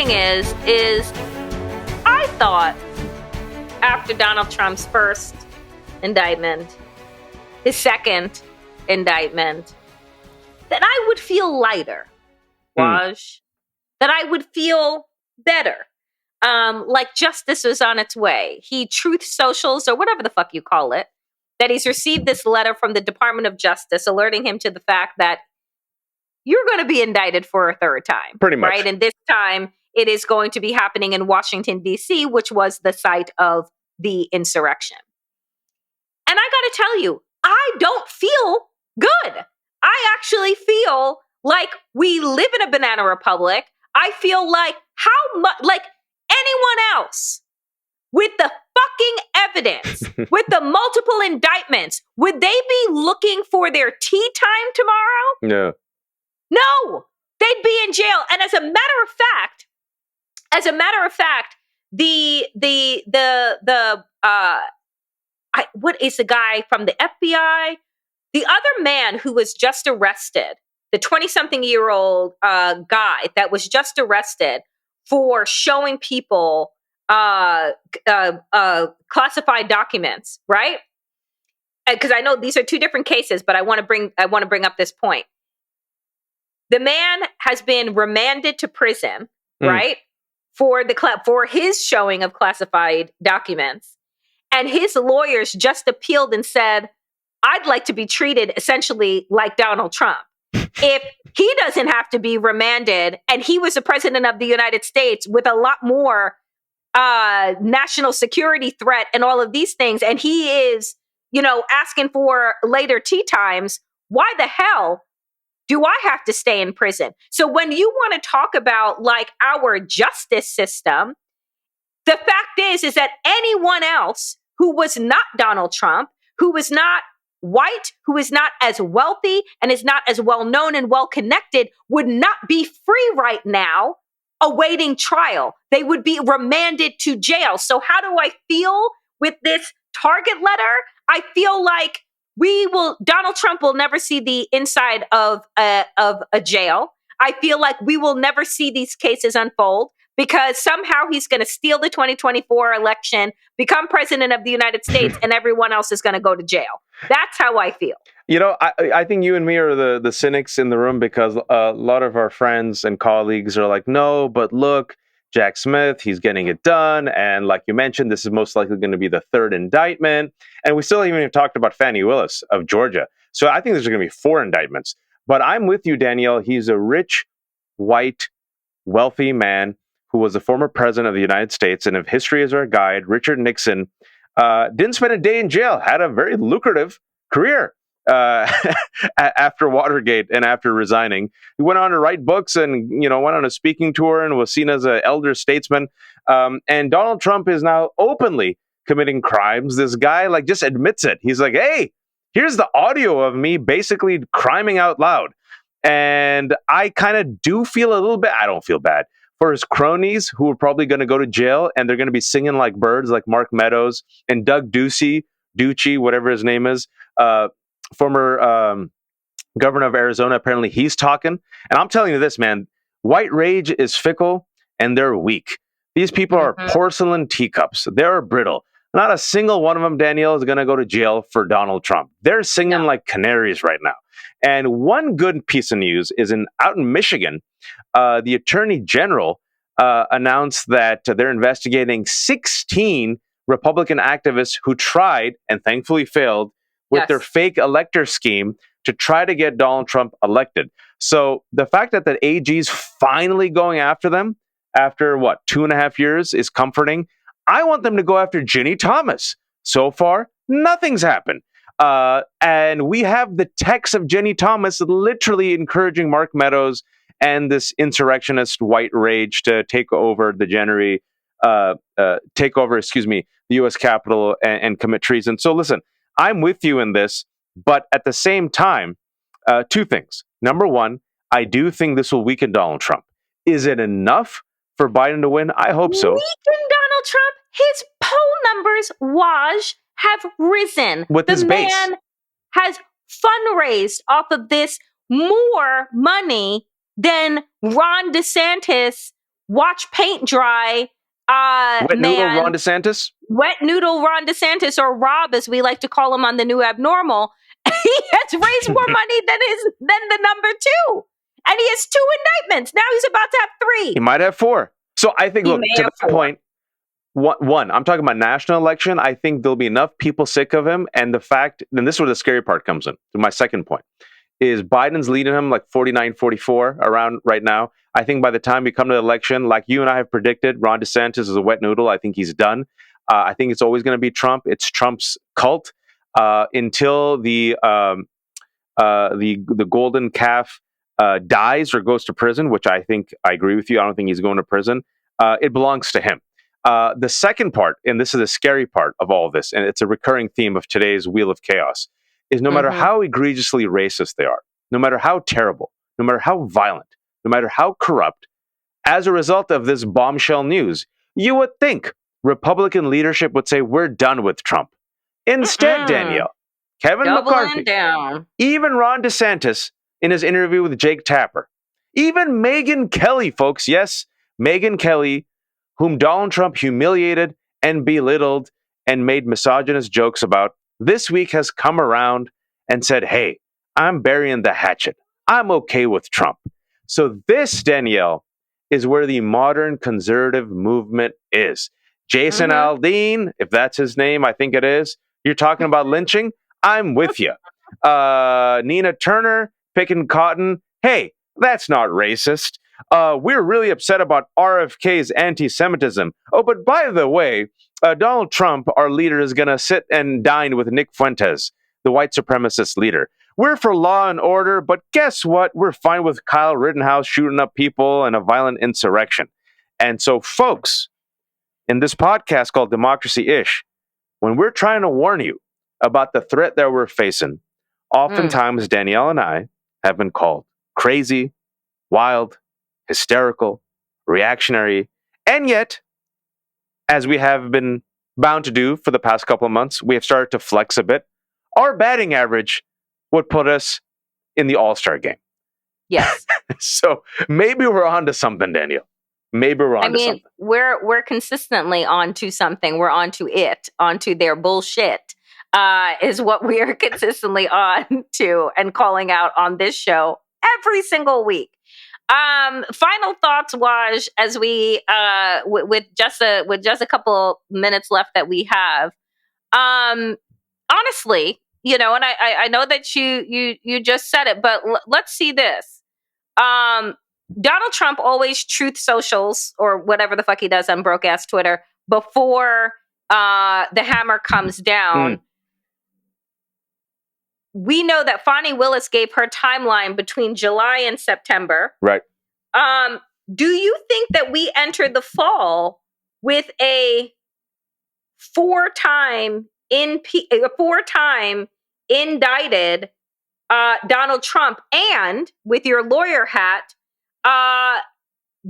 thing is I thought after Donald Trump's first indictment, his second indictment, that I would feel lighter, Waj, that I would feel better. Like justice was on its way. He truth socials or whatever the fuck you call it, that he's received this letter from the Department of Justice alerting him to the fact that you're going to be indicted for a third time. Pretty much. Right? And this time it is going to be happening in Washington, D.C., which was the site of the insurrection. And I got to tell you, I don't feel good. I actually feel like we live in a banana republic. I feel like how much, like anyone else with the fucking evidence, with the multiple indictments, would they be looking for their tea time tomorrow? No, they'd be in jail. And as a matter of fact, what is the guy from the FBI? The other man who was just arrested, the 20-something-year-old guy that was just arrested for showing people classified documents, right? Because I know these are two different cases, but I want to bring up this point. The man has been remanded to prison, right, for his showing of classified documents, and his lawyers just appealed and said, "I'd like to be treated essentially like Donald Trump. If he doesn't have to be remanded, and he was the president of the United States with a lot more national security threat and all of these things, and he is, asking for later tea times, why the hell do I have to stay in prison?" So when you want to talk about like our justice system, the fact is that anyone else who was not Donald Trump, who was not white, who is not as wealthy and is not as well known and well connected, would not be free right now awaiting trial. They would be remanded to jail. So how do I feel with this target letter? I feel like Donald Trump will never see the inside of a jail. I feel like we will never see these cases unfold because somehow he's going to steal the 2024 election, become president of the United States, and everyone else is going to go to jail. That's how I feel. I think you and me are the cynics in the room because a lot of our friends and colleagues are like, no, but look, Jack Smith, he's getting it done. And like you mentioned, this is most likely going to be the third indictment. And we still haven't even talked about Fani Willis of Georgia. So I think there's going to be 4 indictments. But I'm with you, Danielle. He's a rich, white, wealthy man who was the former president of the United States. And if history is our guide, Richard Nixon didn't spend a day in jail, had a very lucrative career after Watergate and after resigning. He went on to write books and, went on a speaking tour and was seen as an elder statesman. And Donald Trump is now openly committing crimes. This guy just admits it. He's like, hey, here's the audio of me basically criming out loud. And I kind of do feel a little bit, I don't feel bad for his cronies who are probably going to go to jail and they're going to be singing like birds, like Mark Meadows and Doug Ducey, whatever his name is, former governor of Arizona. Apparently he's talking. And I'm telling you this, man, white rage is fickle and they're weak. These people are porcelain teacups. They're brittle. Not a single one of them, Danielle, is going to go to jail for Donald Trump. They're singing like canaries right now. And one good piece of news is out in Michigan, the Attorney General announced that they're investigating 16 Republican activists who tried and thankfully failed with their fake elector scheme to try to get Donald Trump elected. So the fact that the AG's finally going after them after 2.5 years is comforting. I want them to go after Ginny Thomas. So far, nothing's happened. And we have the text of Ginny Thomas literally encouraging Mark Meadows and this insurrectionist white rage to take over the the U.S. Capitol and commit treason. So listen, I'm with you in this, but at the same time, 2 things. Number one, I do think this will weaken Donald Trump. Is it enough for Biden to win? I hope so. Weaken Donald Trump? His poll numbers, Waj, have risen. With his base. The man has fundraised off of this more money than Ron DeSantis watch paint dry. Wet noodle Ron DeSantis? Wet noodle Ron DeSantis, or Rob, as we like to call him on the new abnormal. He has raised more money than the number 2. And he has 2 indictments. Now he's about to have 3. He might have 4. So I think, look, to that point, one, I'm talking about national election. I think there'll be enough people sick of him. And the fact, and this is where the scary part comes in, to my second point, is Biden's leading him like 49-44 around right now. I think by the time we come to the election, like you and I have predicted, Ron DeSantis is a wet noodle. I think he's done. I think it's always going to be Trump. It's Trump's cult until the golden calf dies or goes to prison, which I think I agree with you. I don't think he's going to prison. It belongs to him. The second part, and this is the scary part of all of this, and it's a recurring theme of today's Wheel of Chaos, is no matter how egregiously racist they are, no matter how terrible, no matter how violent, no matter how corrupt, as a result of this bombshell news, you would think Republican leadership would say, we're done with Trump. Instead, Danielle, Kevin McCarthy, even Ron DeSantis in his interview with Jake Tapper, even Megyn Kelly, folks, yes, Megyn Kelly, whom Donald Trump humiliated and belittled and made misogynist jokes about, this week has come around and said, hey, I'm burying the hatchet. I'm okay with Trump. So this, Danielle, is where the modern conservative movement is. Jason Aldean, if that's his name, I think it is. You're talking about lynching? I'm with you. Nina Turner, picking cotton. Hey, that's not racist. We're really upset about RFK's anti-Semitism. Oh, but by the way, Donald Trump, our leader, is going to sit and dine with Nick Fuentes, the white supremacist leader. We're for law and order, but guess what? We're fine with Kyle Rittenhouse shooting up people and a violent insurrection. And so, folks, in this podcast called Democracy-ish, when we're trying to warn you about the threat that we're facing, oftentimes Danielle and I have been called crazy, wild, hysterical, reactionary, and yet, as we have been bound to do for the past couple of months, we have started to flex a bit. Our batting average would put us in the All-Star game. Yes. So maybe we're onto something, Danielle. Maybe we're onto something. We're consistently onto something. We're onto their bullshit. Is what we are consistently on to and calling out on this show every single week. Final thoughts, Waj, as we with just a couple minutes left that we have. Honestly, and I know that you just said it, but let's see this. Donald Trump always truth socials or whatever the fuck he does on broke ass Twitter before the hammer comes down. We know that Fani Willis gave her timeline between July and September. Right. Do you think that we enter the fall with a four-time indicted Donald Trump? And with your lawyer hat,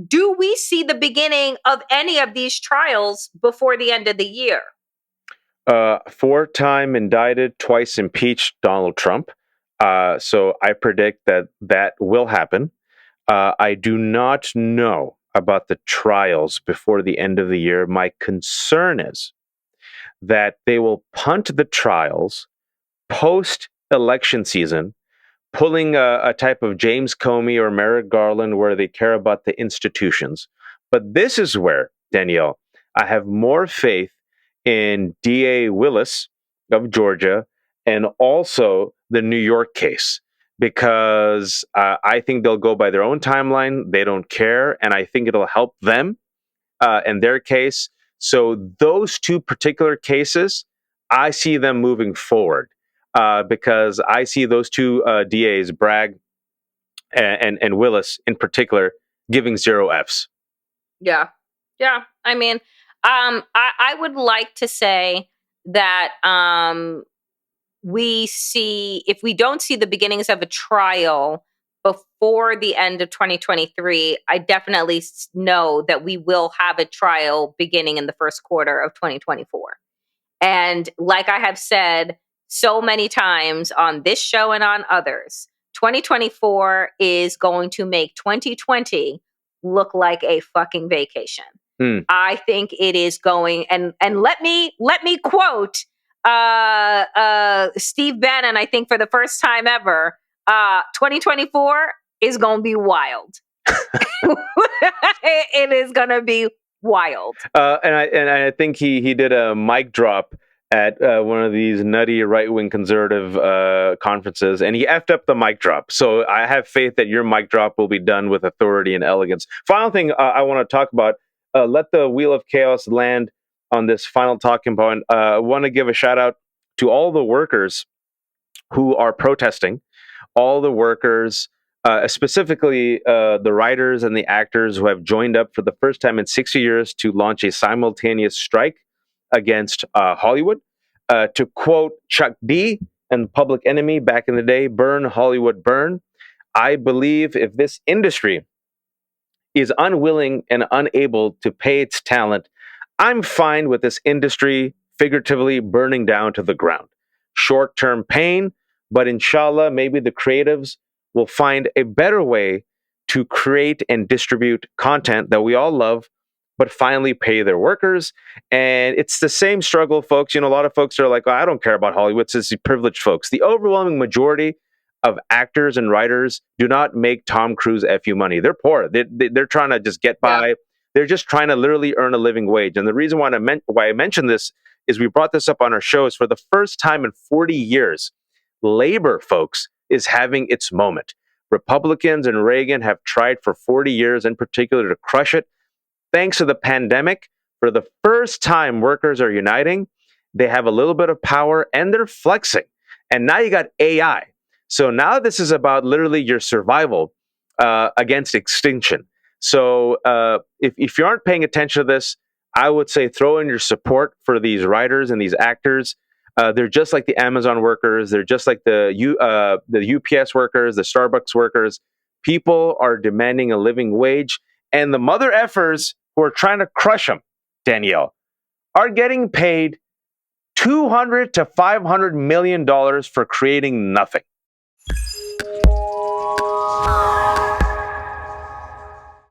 do we see the beginning of any of these trials before the end of the year? 4-time indicted, twice impeached Donald Trump. So I predict that will happen. I do not know about the trials before the end of the year. My concern is that they will punt the trials post-election season, pulling a type of James Comey or Merrick Garland where they care about the institutions. But this is where, Danielle, I have more faith in D.A. Willis of Georgia and also the New York case, because I think they'll go by their own timeline. They don't care. And I think it'll help them in their case. So those two particular cases, I see them moving forward because I see those two DAs, Bragg and Willis in particular, giving 0 Fs. Yeah. Yeah. I mean, I would like to say that if we don't see the beginnings of a trial before the end of 2023, I definitely know that we will have a trial beginning in the first quarter of 2024. And like I have said so many times on this show and on others, 2024 is going to make 2020 look like a fucking vacation. I think it is going, and let me quote Steve Bannon. I think for the first time ever, 2024 is going to be wild. It is going to be wild. And I think he did a mic drop at one of these nutty right-wing conservative conferences, and he effed up the mic drop. So I have faith that your mic drop will be done with authority and elegance. Final thing I want to talk about, let the wheel of chaos land on this final talking point. I want to give a shout out to all the workers who are protesting, all the workers, specifically the writers and the actors who have joined up for the first time in 60 years to launch a simultaneous strike against Hollywood. To quote Chuck D and Public Enemy back in the day, burn Hollywood, burn. I believe if this industry is unwilling and unable to pay its talent, I'm fine with this industry figuratively burning down to the ground. Short-term pain, but inshallah, maybe the creatives will find a better way to create and distribute content that we all love, but finally pay their workers. And it's the same struggle, folks. You know, a lot of folks are like, oh, I don't care about Hollywood. It's the privileged folks. The overwhelming majority of actors and writers do not make Tom Cruise FU money. They're poor. They're trying to just get by. Yeah. They're just trying to literally earn a living wage. And the reason why I mentioned this is we brought this up on our shows for the first time in 40 years. Labor, folks, is having its moment. Republicans and Reagan have tried for 40 years in particular to crush it. Thanks to the pandemic, for the first time, workers are uniting. They have a little bit of power and they're flexing. And now you got AI. So now this is about literally your survival against extinction. So if you aren't paying attention to this, I would say throw in your support for these writers and these actors. They're just like the Amazon workers. They're just like the UPS workers, the Starbucks workers. People are demanding a living wage. And the mother effers who are trying to crush them, Danielle, are getting paid $200 to $500 million for creating nothing.